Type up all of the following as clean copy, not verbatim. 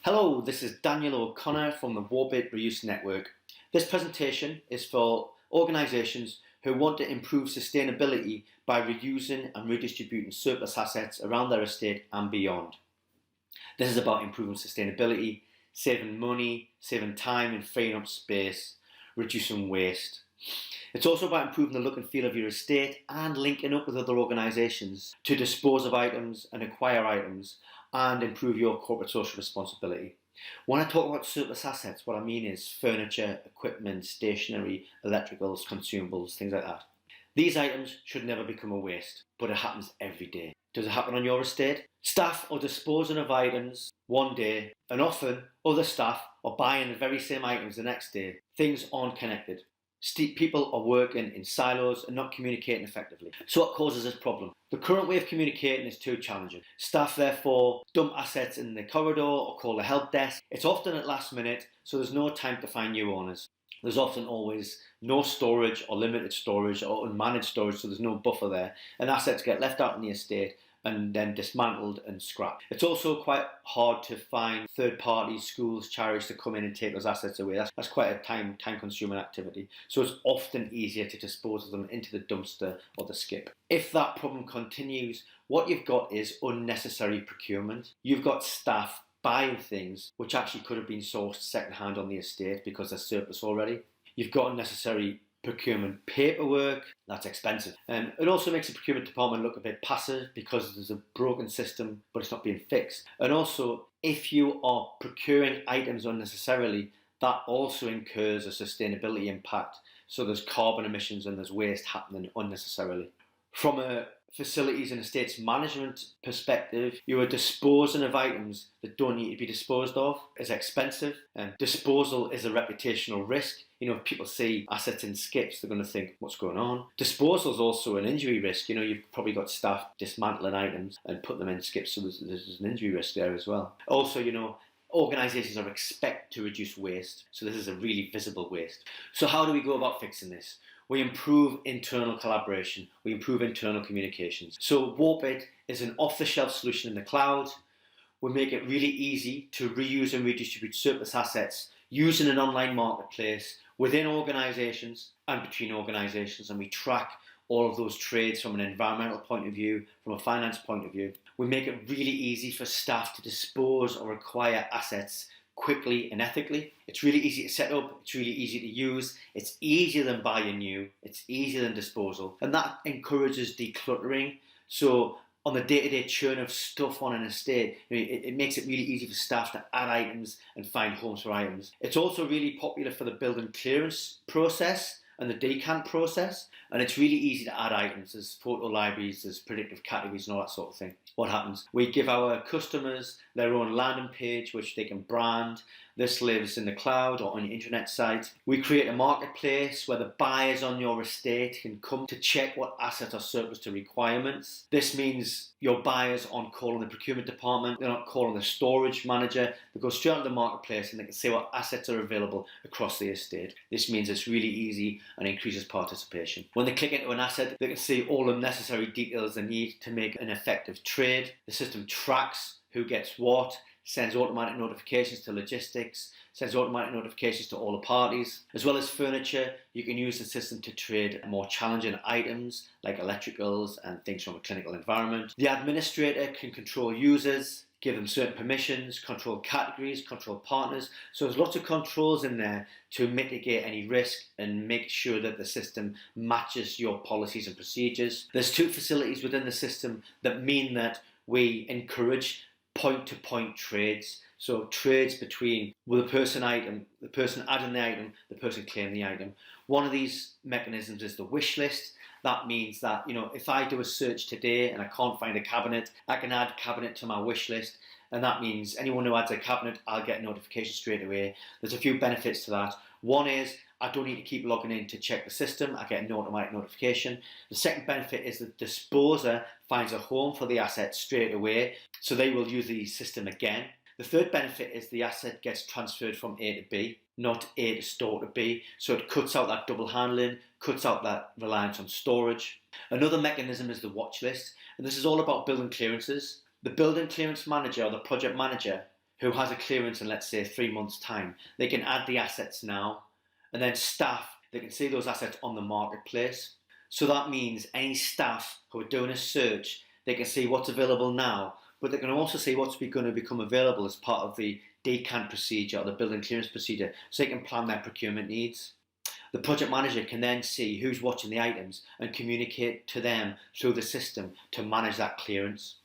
Hello, this is Daniel O'Connor from the Warbit Reuse Network. This presentation is for organisations who want to improve sustainability by reusing and redistributing surplus assets around their estate and beyond. This is about improving sustainability, saving money, saving time and freeing up space, reducing waste. It's also about improving the look and feel of your estate and linking up with other organisations to dispose of items and acquire items and improve your corporate social responsibility. When I talk about surplus assets, what I mean is furniture, equipment, stationery, electricals, consumables, things like that. These items should never become a waste, but it happens every day. Does it happen on your estate? Staff are disposing of items one day, and often other staff are buying the very same items the next day. Things aren't connected. People are working in silos and not communicating effectively. So what causes this problem? The current way of communicating is too challenging. Staff therefore dump assets in the corridor or call the help desk. It's often at last minute, so there's no time to find new owners. There's often always no storage or limited storage or unmanaged storage, so there's no buffer there. And assets get left out in the estate and then dismantled and scrapped. It's also quite hard to find third parties, schools, charities to come in and take those assets away. That's quite a time-consuming activity. So it's often easier to dispose of them into the dumpster or the skip. If that problem continues, what you've got is unnecessary procurement. You've got staff buying things which actually could have been sourced second-hand on the estate because they're surplus already. You've got unnecessary procurement paperwork, that's expensive. It also makes the procurement department look a bit passive because there's a broken system but it's not being fixed. And also, if you are procuring items unnecessarily, that also incurs a sustainability impact. So there's carbon emissions and there's waste happening unnecessarily. From a facilities and estates management perspective, you are disposing of items that don't need to be disposed of. It's expensive, and disposal is a reputational risk. If people see assets in skips, they're going to think, what's going on? Disposal is also an injury risk. You've probably got staff dismantling items and put them in skips, so there's an injury risk there as well. Also, organisations are expected to reduce waste, so this is a really visible waste. So how do we go about fixing this? We improve internal collaboration, we improve internal communications. So Warbit is an off-the-shelf solution in the cloud. We make it really easy to reuse and redistribute surplus assets using an online marketplace within organisations and between organisations, and we track all of those trades from an environmental point of view, from a finance point of view. We make it really easy for staff to dispose or acquire assets quickly and ethically. It's really easy to set up, it's really easy to use, it's easier than buying new, it's easier than disposal, and that encourages decluttering. So on the day-to-day churn of stuff on an estate, it makes it really easy for staff to add items and find homes for items. It's also really popular for the building clearance process and the decant process, and it's really easy to add items. There's photo libraries, there's predictive categories and all that sort of thing. What happens? We give our customers their own landing page which they can brand. This lives in the cloud or on your internet site. We create a marketplace where the buyers on your estate can come to check what assets are surplus to requirements. This means your buyers aren't calling the procurement department, they're not calling the storage manager. They go straight onto the marketplace and they can see what assets are available across the estate. This means it's really easy and increases participation. When they click into an asset, they can see all the necessary details they need to make an effective trade. The system tracks who gets what, sends automatic notifications to logistics, sends automatic notifications to all the parties. As well as furniture, you can use the system to trade more challenging items like electricals and things from a clinical environment. The administrator can control users, give them certain permissions, control categories, control partners. So there's lots of controls in there to mitigate any risk and make sure that the system matches your policies and procedures. There's two facilities within the system that mean that we encourage point-to-point trades. So trades between the person adding the item, the person claiming the item. One of these mechanisms is the wish list. That means that, if I do a search today and I can't find a cabinet, I can add cabinet to my wish list. And that means anyone who adds a cabinet, I'll get a notification straight away. There's a few benefits to that. One is I don't need to keep logging in to check the system. I get an automatic notification. The second benefit is the disposer finds a home for the asset straight away, so they will use the system again. The third benefit is the asset gets transferred from A to B, not A to store to B, so it cuts out that double handling, cuts out that reliance on storage. Another mechanism is the watch list, and this is all about building clearances. The building clearance manager or the project manager who has a clearance in, let's say, 3 months' time, they can add the assets now, and then staff, they can see those assets on the marketplace. So that means any staff who are doing a search, they can see what's available now, but they can also see what's going to become available as part of the decant procedure or the building clearance procedure, so they can plan their procurement needs. The project manager can then see who's watching the items and communicate to them through the system to manage that clearance.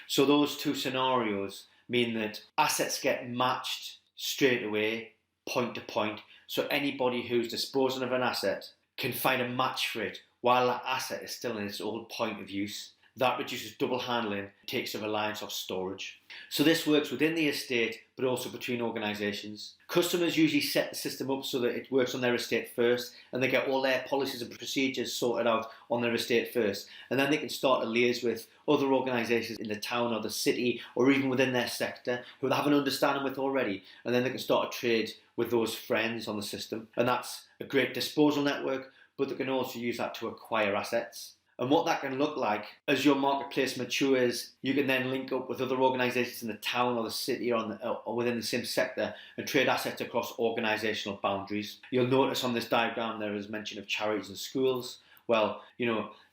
So those two scenarios mean that assets get matched straight away, point to point, so anybody who's disposing of an asset can find a match for it while that asset is still in its old point of use. That reduces double handling, takes the reliance off storage. So this works within the estate, but also between organisations. Customers usually set the system up so that it works on their estate first, and they get all their policies and procedures sorted out on their estate first. And then they can start to liaise with other organisations in the town or the city, or even within their sector, who they have an understanding with already. And then they can start a trade with those friends on the system. And that's a great disposal network, but they can also use that to acquire assets. And what that can look like as your marketplace matures, you can then link up with other organisations in the town or the city or within the same sector and trade assets across organisational boundaries. You'll notice on this diagram there is mention of charities and schools. Well,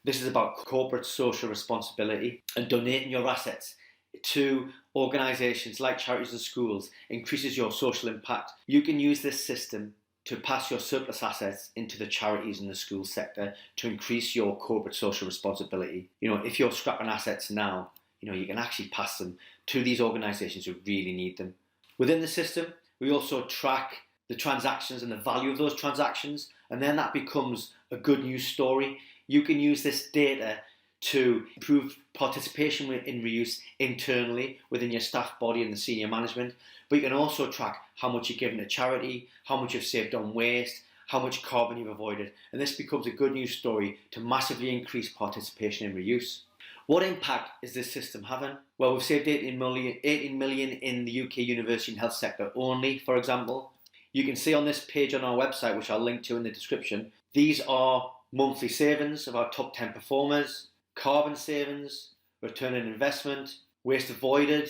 this is about corporate social responsibility, and donating your assets to organisations like charities and schools increases your social impact. You can use this system to pass your surplus assets into the charities and the school sector to increase your corporate social responsibility. If you're scrapping assets now, you can actually pass them to these organisations who really need them. Within the system, we also track the transactions and the value of those transactions, and then that becomes a good news story. You can use this data to improve participation in reuse internally within your staff body and the senior management, but you can also track how much you're giving to charity, how much you've saved on waste, how much carbon you've avoided, and this becomes a good news story to massively increase participation in reuse. What impact is this system having? Well, we've saved 18 million in the UK university and health sector only, for example. You can see on this page on our website, which I'll link to in the description, these are monthly savings of our top 10 performers, carbon savings, return on investment, waste avoided,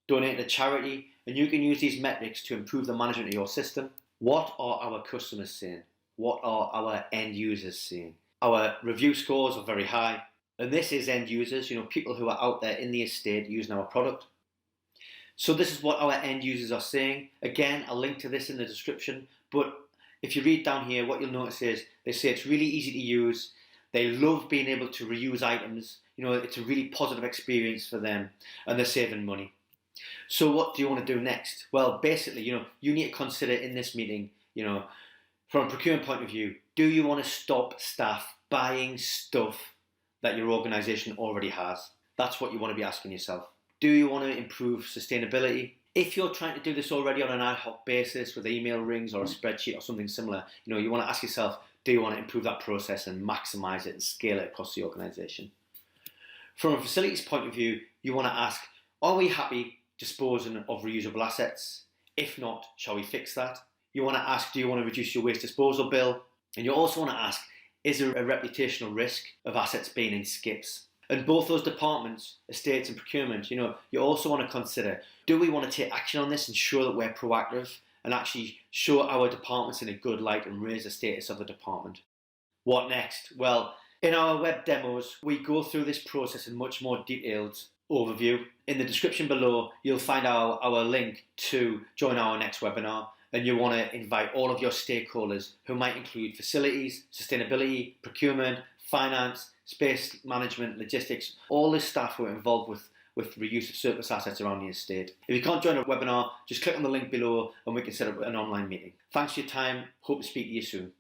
donate to charity, and you can use these metrics to improve the management of your system. What are our customers saying? What are our end users saying? Our review scores are very high, and this is end users, people who are out there in the estate using our product. So this is what our end users are saying. Again, I'll link to this in the description, but if you read down here, what you'll notice is they say it's really easy to use. They love being able to reuse items. It's a really positive experience for them, and they're saving money. So what do you want to do next? Well, basically, you need to consider in this meeting, from a procurement point of view, do you want to stop staff buying stuff that your organisation already has? That's what you want to be asking yourself. Do you want to improve sustainability? If you're trying to do this already on an ad hoc basis with email rings or a spreadsheet or something similar, you want to ask yourself, do you want to improve that process and maximise it and scale it across the organisation? From a facilities point of view, you want to ask, are we happy disposing of reusable assets? If not, shall we fix that? You want to ask, do you want to reduce your waste disposal bill? And you also want to ask, is there a reputational risk of assets being in skips? And both those departments, estates and procurement, you also want to consider, do we want to take action on this and show that we're proactive and actually show our departments in a good light and raise the status of the department? What next? Well, in our web demos, we go through this process in much more detailed overview. In the description below, you'll find our link to join our next webinar, and you want to invite all of your stakeholders who might include facilities, sustainability, procurement, finance, space management, logistics, all the staff who are involved with reuse of surplus assets around the estate. If you can't join a webinar, just click on the link below and we can set up an online meeting. Thanks for your time. Hope to speak to you soon.